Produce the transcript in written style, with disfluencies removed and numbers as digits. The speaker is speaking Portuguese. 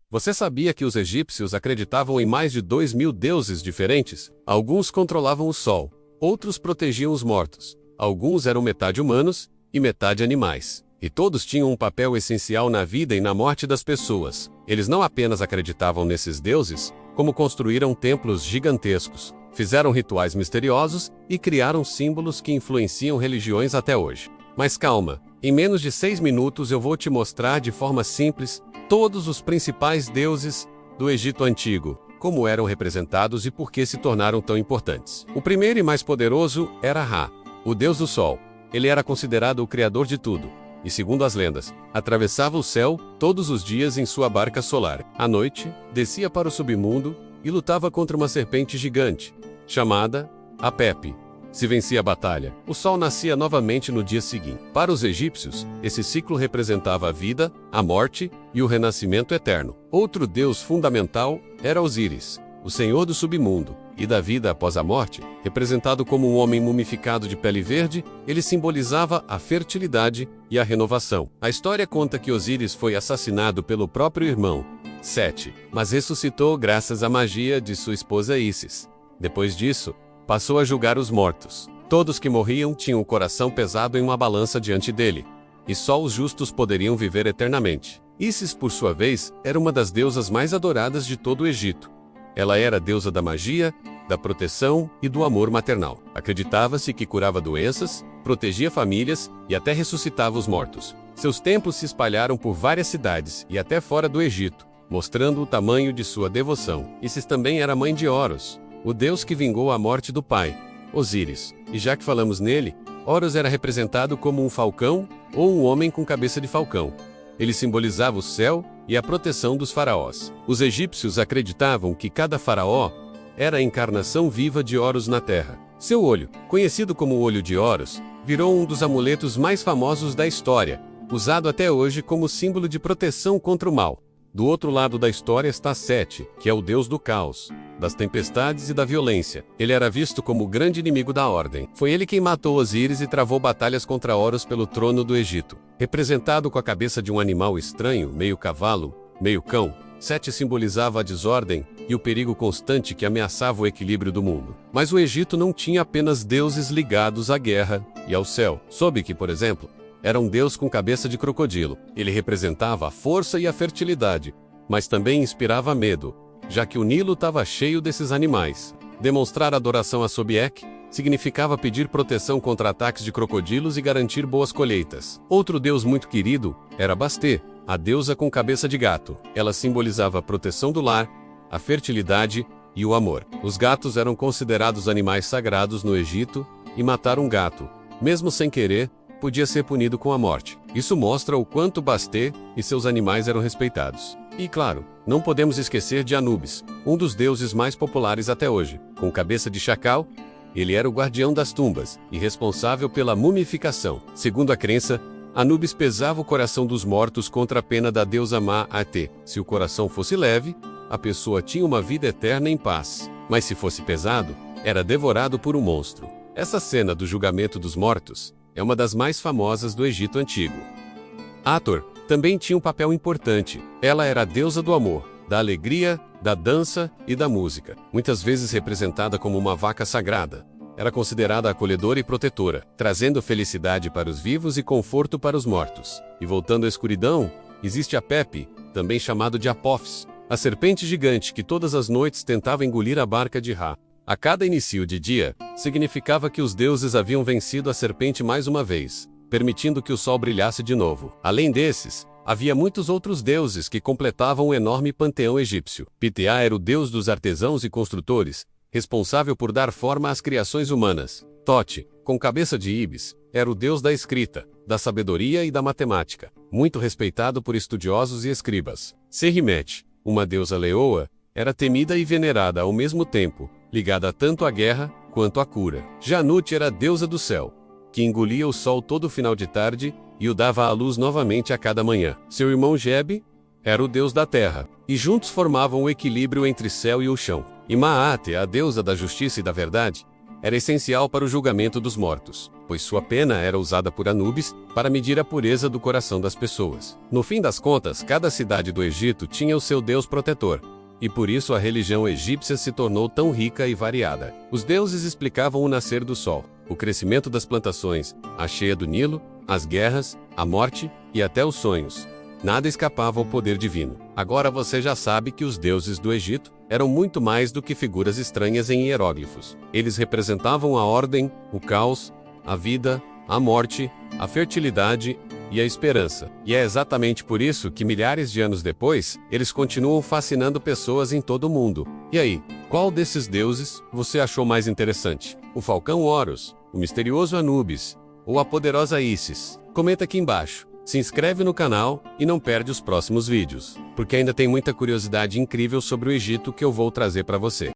Você sabia que os egípcios acreditavam em mais de 2.000 deuses diferentes? Alguns controlavam o sol, outros protegiam os mortos. Alguns eram metade humanos e metade animais. E todos tinham um papel essencial na vida e na morte das pessoas. Eles não apenas acreditavam nesses deuses, como construíram templos gigantescos, fizeram rituais misteriosos e criaram símbolos que influenciam religiões até hoje. Mas calma, em menos de 6 minutos eu vou te mostrar de forma simples todos os principais deuses do Egito Antigo, como eram representados e por que se tornaram tão importantes. O primeiro e mais poderoso era Ra, o deus do sol. Ele era considerado o criador de tudo. E segundo as lendas, atravessava o céu todos os dias em sua barca solar. À noite, descia para o submundo e lutava contra uma serpente gigante, chamada Apep. Se vencia a batalha, o sol nascia novamente no dia seguinte. Para os egípcios, esse ciclo representava a vida, a morte e o renascimento eterno. Outro deus fundamental era Osíris, o senhor do submundo e da vida após a morte. Representado como um homem mumificado de pele verde, ele simbolizava a fertilidade e a renovação. A história conta que Osíris foi assassinado pelo próprio irmão, Sete, mas ressuscitou graças à magia de sua esposa Ísis. Depois disso, passou a julgar os mortos. Todos que morriam tinham o coração pesado em uma balança diante dele, e só os justos poderiam viver eternamente. Ísis, por sua vez, era uma das deusas mais adoradas de todo o Egito. Ela era a deusa da magia, da proteção e do amor maternal. Acreditava-se que curava doenças, protegia famílias e até ressuscitava os mortos. Seus templos se espalharam por várias cidades e até fora do Egito, mostrando o tamanho de sua devoção. Ísis também era mãe de Horus, o deus que vingou a morte do pai, Osíris. E já que falamos nele, Horus era representado como um falcão ou um homem com cabeça de falcão. Ele simbolizava o céu e a proteção dos faraós. Os egípcios acreditavam que cada faraó era a encarnação viva de Horus na terra. Seu olho, conhecido como o olho de Horus, virou um dos amuletos mais famosos da história, usado até hoje como símbolo de proteção contra o mal. Do outro lado da história está Sete, que é o deus do caos, das tempestades e da violência. Ele era visto como o grande inimigo da ordem. Foi ele quem matou Osíris e travou batalhas contra Horus pelo trono do Egito. Representado com a cabeça de um animal estranho, meio cavalo, meio cão, Sete simbolizava a desordem e o perigo constante que ameaçava o equilíbrio do mundo. Mas o Egito não tinha apenas deuses ligados à guerra e ao céu. Soube que, por exemplo, era um deus com cabeça de crocodilo. Ele representava a força e a fertilidade, mas também inspirava medo, já que o Nilo estava cheio desses animais. Demonstrar adoração a Sobek significava pedir proteção contra ataques de crocodilos e garantir boas colheitas. Outro deus muito querido era Bastê, a deusa com cabeça de gato. Ela simbolizava a proteção do lar, a fertilidade e o amor. Os gatos eram considerados animais sagrados no Egito, e matar um gato, mesmo sem querer, podia ser punido com a morte. Isso mostra o quanto Bastê e seus animais eram respeitados. E claro, não podemos esquecer de Anubis, um dos deuses mais populares até hoje. Com cabeça de chacal, ele era o guardião das tumbas e responsável pela mumificação. Segundo a crença, Anubis pesava o coração dos mortos contra a pena da deusa Ma'at. Se o coração fosse leve, a pessoa tinha uma vida eterna em paz. Mas se fosse pesado, era devorado por um monstro. Essa cena do julgamento dos mortos é uma das mais famosas do Egito Antigo. Hathor também tinha um papel importante. Ela era a deusa do amor, da alegria, da dança e da música. Muitas vezes representada como uma vaca sagrada, era considerada acolhedora e protetora, trazendo felicidade para os vivos e conforto para os mortos. E voltando à escuridão, existe Apep, também chamado de Apophis, a serpente gigante que todas as noites tentava engolir a barca de Ra. A cada início de dia, significava que os deuses haviam vencido a serpente mais uma vez, permitindo que o sol brilhasse de novo. Além desses, havia muitos outros deuses que completavam o enorme panteão egípcio. Ptah era o deus dos artesãos e construtores, responsável por dar forma às criações humanas. Tote, com cabeça de íbis, era o deus da escrita, da sabedoria e da matemática, muito respeitado por estudiosos e escribas. Serrimet, uma deusa leoa, era temida e venerada ao mesmo tempo, ligada tanto à guerra quanto à cura. Janut era a deusa do céu, que engolia o sol todo final de tarde e o dava à luz novamente a cada manhã. Seu irmão Geb era o deus da terra, e juntos formavam o equilíbrio entre céu e o chão. E Maat, a deusa da justiça e da verdade, era essencial para o julgamento dos mortos, pois sua pena era usada por Anubis para medir a pureza do coração das pessoas. No fim das contas, cada cidade do Egito tinha o seu deus protetor, e por isso a religião egípcia se tornou tão rica e variada. Os deuses explicavam o nascer do sol, o crescimento das plantações, a cheia do Nilo, as guerras, a morte e até os sonhos. Nada escapava ao poder divino. Agora você já sabe que os deuses do Egito eram muito mais do que figuras estranhas em hieróglifos. Eles representavam a ordem, o caos, a vida, a morte, a fertilidade e a esperança. E é exatamente por isso que milhares de anos depois, eles continuam fascinando pessoas em todo o mundo. E aí, qual desses deuses você achou mais interessante? O falcão Horus, o misterioso Anubis ou a poderosa Ísis? Comenta aqui embaixo. Se inscreve no canal e não perde os próximos vídeos, porque ainda tem muita curiosidade incrível sobre o Egito que eu vou trazer para você.